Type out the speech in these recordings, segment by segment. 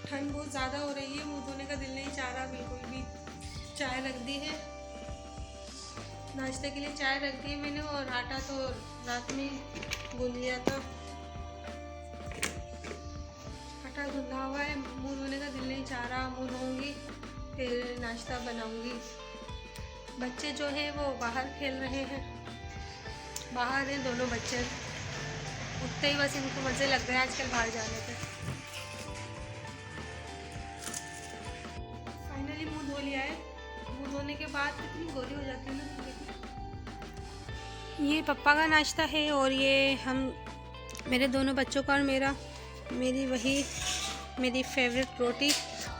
ठंड बहुत ज़्यादा हो रही है, मुंह धोने का दिल नहीं चाह रहा बिल्कुल भी। चाय रख दी है, नाश्ते के लिए चाय रख दी है मैंने, और आटा तो रात में गूंद लिया था। आटा गूंदा हुआ है, मुंह धोने का दिल नहीं चाह रहा। मुंह धोऊंगी फिर नाश्ता बनाऊंगी। बच्चे जो है वो बाहर खेल रहे हैं, बाहर हैं दोनों बच्चे। उठते ही बस इनको मज़े लग रहे हैं आजकल बाहर जाने पे। फाइनली मुंह धो लिया है। मुंह धोने के बाद कितनी गोरी हो जाती है ना। ये पप्पा का नाश्ता है, और ये हम मेरे दोनों बच्चों का, और मेरी फेवरेट रोटी।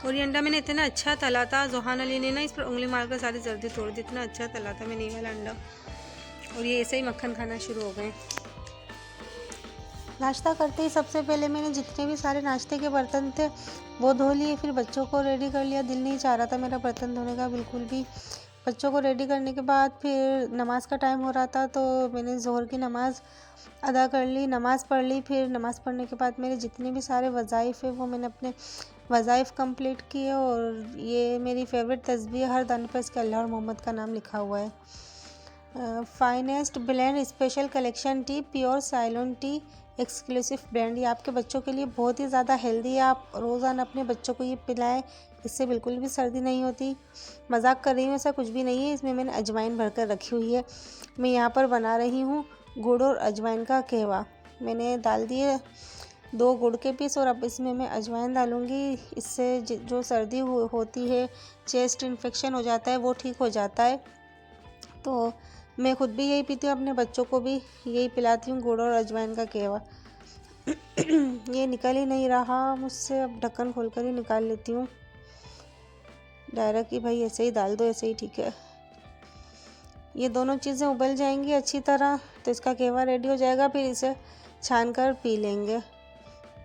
और ये अंडा मैंने इतना अच्छा तला था, जोहान अली ने ना इस पर उंगली मारकर सारी जर्दी तोड़ दी। इतना अच्छा तला था मैंने ये वाला अंडा। और ये ऐसे ही मक्खन खाना शुरू हो गए। नाश्ता करते ही सबसे पहले मैंने जितने भी सारे नाश्ते के बर्तन थे वो धो लिए, फिर बच्चों को रेडी कर लिया। दिल नहीं चाह रहा था मेरा बर्तन धोने का बिल्कुल भी। बच्चों को रेडी करने के बाद फिर नमाज़ का टाइम हो रहा था, तो मैंने ज़ोहर की नमाज़ अदा कर ली, नमाज़ पढ़ ली। फिर नमाज़ पढ़ने के बाद मेरे जितने भी सारे वज़ाइफ़ है वो मैंने अपने वज़ाइफ़ कंप्लीट किए। और ये मेरी फ़ेवरेट तस्बीह, हर दाने पर इसके अल्लाह और मोहम्मद का नाम लिखा हुआ है। Finest blend special collection T, pure साइलोन T exclusive brand. ये आपके बच्चों के लिए बहुत ही ज़्यादा हेल्दी है। आप रोज़ाना अपने बच्चों को ये पिलाएं, इससे बिल्कुल भी सर्दी नहीं होती। मजाक कर रही हूँ, ऐसा कुछ भी नहीं है। इसमें मैंने अजवाइन भरकर रखी हुई है। मैं यहाँ पर बना रही हूँ गुड़ और अजवाइन का कहवा। मैंने डाल दिए 2 गुड़ के पीस, और अब इसमें मैं अजवाइन डालूँगी। इससे जो सर्दी होती है, चेस्ट इन्फेक्शन हो जाता है, वो ठीक हो जाता है। तो मैं खुद भी यही पीती हूँ, अपने बच्चों को भी यही पिलाती हूँ, गुड़ और अजवाइन का कहवा। ये निकल ही नहीं रहा मुझसे, अब ढक्कन खोलकर ही निकाल लेती हूँ। डायरेक्ट ही भाई ऐसे ही डाल दो, ऐसे ही ठीक है। ये दोनों चीज़ें उबल जाएंगी अच्छी तरह तो इसका कहवा रेडी हो जाएगा। फिर इसे छान कर पी लेंगे,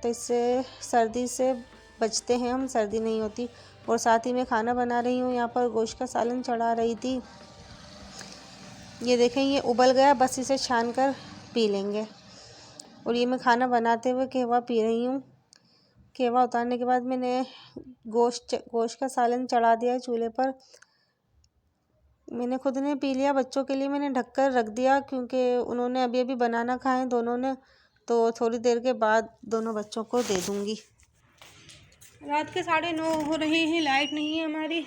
तो इससे सर्दी से बचते हैं हम, सर्दी नहीं होती। और साथ ही मैं खाना बना रही हूँ, यहाँ पर गोश्त का सालन चढ़ा रही थी। ये देखें, ये उबल गया, बस इसे छान कर पी लेंगे। और ये मैं खाना बनाते हुए कहवा पी रही हूँ। कहवा उतारने के बाद मैंने गोश्त का सालन चढ़ा दिया चूल्हे पर। मैंने खुद ने पी लिया, बच्चों के लिए मैंने ढककर रख दिया, क्योंकि उन्होंने अभी अभी बनाना खाए दोनों ने, तो थोड़ी देर के बाद दोनों बच्चों को दे दूँगी। रात के 9:30 हो रहे हैं, लाइट नहीं है हमारी।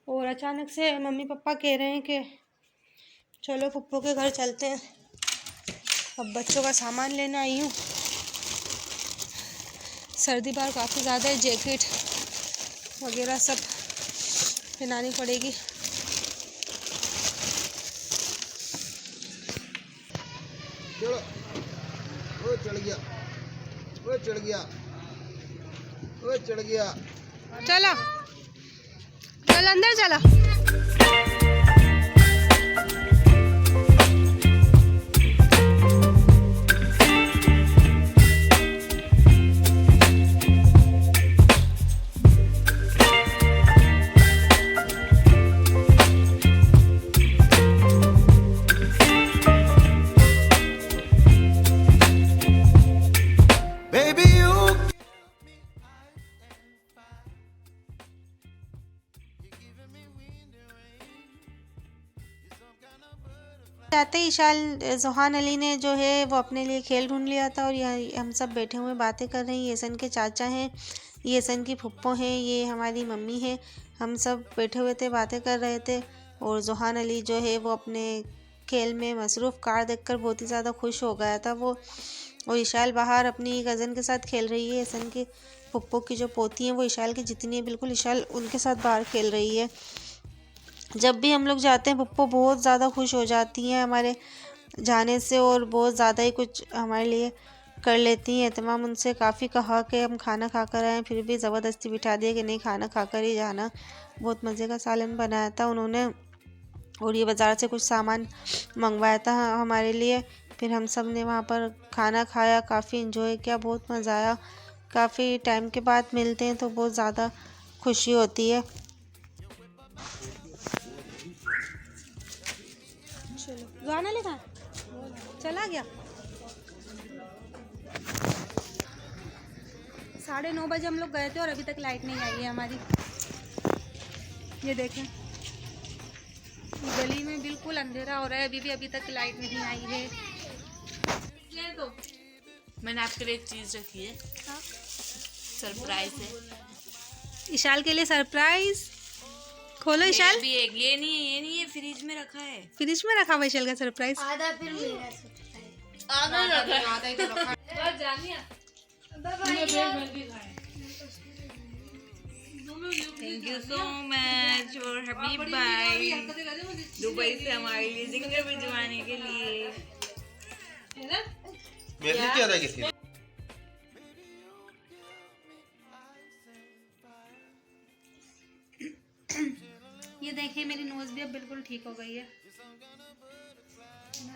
और अचानक से मम्मी पापा कह रहे हैं कि चलो पप्पू के घर चलते हैं। अब बच्चों का सामान लेना आई हूँ। सर्दी बाहर काफ़ी ज़्यादा है, जैकेट वगैरह सब पहनानी पड़ेगी। चलो, वो चढ़ गया, वो चढ़ गया, वो चढ़ गया। चलो चल अंदर चला। जाते ही जोहान अली ने जो है वो अपने लिए खेल ढूंढ लिया था। और यह हम सब बैठे हुए बातें कर रहे हैं। ये सन के चाचा हैं, ये सन की फुप्पो हैं, ये हमारी मम्मी है। हम सब बैठे हुए थे, बातें कर रहे थे। और जोहान अली जो है वो अपने खेल में मसरूफ़, कार देखकर बहुत ही ज़्यादा खुश हो गया था वो। और इशाल बाहर अपनी कज़न के साथ खेल रही है। सन के फुप्पो की जो पोती हैं वो इशाल की जितनी है बिल्कुल इशाल उनके साथ बाहर खेल रही है। जब भी हम लोग जाते हैं पप्पू बहुत ज़्यादा खुश हो जाती हैं हमारे जाने से, और बहुत ज़्यादा ही कुछ हमारे लिए कर लेती हैं। एहतमाम उनसे काफ़ी कहा कि हम खाना खा कर आएँ, फिर भी ज़बरदस्ती बिठा दिया कि नहीं खाना खा कर ही जाना। बहुत मज़े का सालन बनाया था उन्होंने, और ये बाज़ार से कुछ सामान मंगवाया था हमारे लिए। फिर हम सब ने वहाँ पर खाना खाया, काफ़ी इंजॉय किया, बहुत मज़ा आया। काफ़ी टाइम के बाद मिलते हैं तो बहुत ज़्यादा खुशी होती है। गाना लिखा चला गया। 9:30 बजे हम लोग गए थे और अभी तक लाइट नहीं आई है हमारी। ये देखें, गली में बिल्कुल अंधेरा हो रहा है, अभी तक लाइट नहीं आई है। ये तो मैंने आपके लिए एक चीज रखी है, सरप्राइज है। इशाल के लिए सरप्राइज। खोलो इशाल। भी एक ये नहीं है, फ्रिज में रखा है। फ्रिज में रखा हुआ इशाल का सरप्राइज। आधा फिर मेरा सरप्राइज। आधा रखा है। आधा ही तो रखा। थैंक यू सो मच और हबीब भाई दुबई से हमारे लिए जिंगर भिजवाने के लिए। मेरे लिए क्या था किसी ये देखिए मेरी नोज़ भी अब बिल्कुल ठीक हो गई है।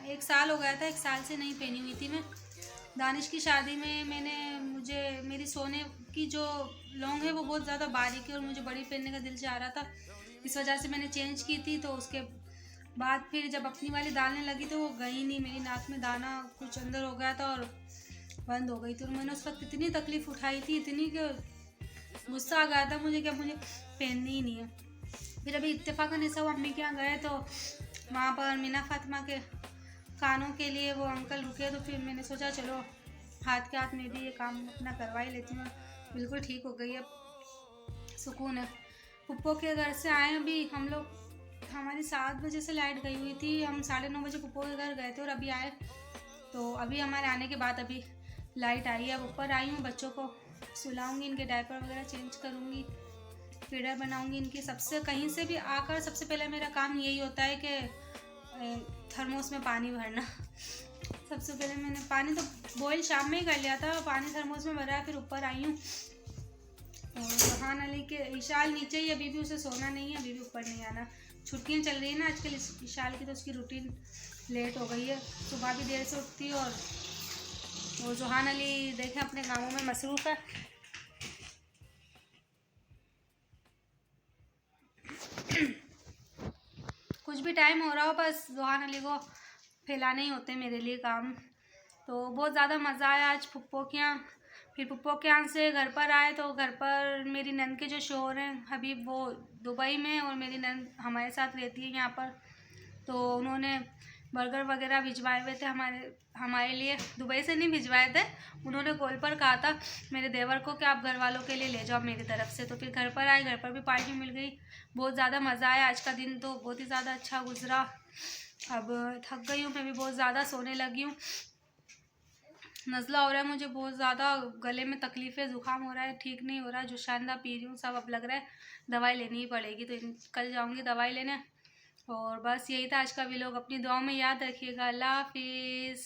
1 साल हो गया था, 1 साल से नहीं पहनी हुई थी मैं। दानिश की शादी में मुझे मेरी सोने की जो लौंग है वो बहुत ज़्यादा बारीक है और मुझे बड़ी पहनने का दिल चाह रहा था, इस वजह से मैंने चेंज की थी। तो उसके बाद फिर जब अपनी वाली डालने लगी तो वो गई नहीं, मेरी नाक में दाना कुछ अंदर हो गया था और बंद हो गई थी। और मैंने उस वक्त इतनी तकलीफ़ उठाई थी, इतनी कि गुस्सा आ गया था मुझे कि मुझे पहननी ही नहीं है। फिर अभी इत्तेफाकन ऐसा वो अम्मी के यहाँ गए तो वहाँ पर मीना फातिमा के कानों के लिए वो अंकल रुके, तो फिर मैंने सोचा चलो हाथ के हाथ में भी ये काम अपना करवा ही लेती हूँ। बिल्कुल ठीक हो गई है, सुकून है। पुप्पो के घर से आए अभी हम लोग, हमारी 7 बजे से लाइट गई हुई थी, हम 9:30 बजे पुप्पो के घर गए थे और अभी आए। तो अभी हमारे आने के बाद अभी लाइट आई है। अब ऊपर आई हूँ, बच्चों को सुलाऊंगी, इनके डायपर वगैरह चेंज करूँगी, फीडर बनाऊंगी इनकी। कहीं से भी आकर सबसे पहले मेरा काम यही होता है कि थर्मोस में पानी भरना। सबसे पहले मैंने पानी तो बॉईल शाम में ही कर लिया था, पानी थर्मोस में भरा है। फिर ऊपर आई हूँ और सुहान अली के इशाल नीचे ही, अभी भी उसे सोना नहीं है, अभी भी ऊपर नहीं आना। छुट्टियाँ चल रही है ना आजकल इशाल की, तो उसकी रूटीन लेट हो गई है, सुबह भी देर से उठती है। और सुहान अली देखें अपने कामों में मसरूफ़ है। कुछ भी टाइम हो रहा हो बस सुहान अली को फैलाने ही होते हैं मेरे लिए काम। तो बहुत ज़्यादा मज़ा आया आज पुप्पो के यहाँ। फिर पुप्पो के यहाँ से घर पर आए तो घर पर मेरी नंद के जो शोहर हैं हबीब, वो दुबई में और मेरी नंद हमारे साथ रहती है यहाँ पर। तो उन्होंने बर्गर वगैरह भिजवाए हुए थे हमारे लिए, दुबई से नहीं भिजवाए थे, उन्होंने कॉल पर कहा था मेरे देवर को कि आप घर वालों के लिए ले जाओ मेरी तरफ से। तो फिर घर पर आए, घर पर भी पार्टी मिल गई, बहुत ज़्यादा मज़ा आया। आज का दिन तो बहुत ही ज़्यादा अच्छा गुजरा। अब थक गई हूँ मैं भी, बहुत ज़्यादा सोने लगी हूँ। नज़ला हो रहा है मुझे बहुत ज़्यादा, गले में तकलीफ़ है, ज़ुकाम हो रहा है, ठीक नहीं हो रहा है। जो शानदा पी रही हूँ सब, अब लग रहा है दवाई लेनी ही पड़ेगी। तो कल जाऊँगी दवाई लेने। और बस यही था आज का व्लॉग, अपनी दुआओं में याद रखिएगा। अल्लाह हाफिज़।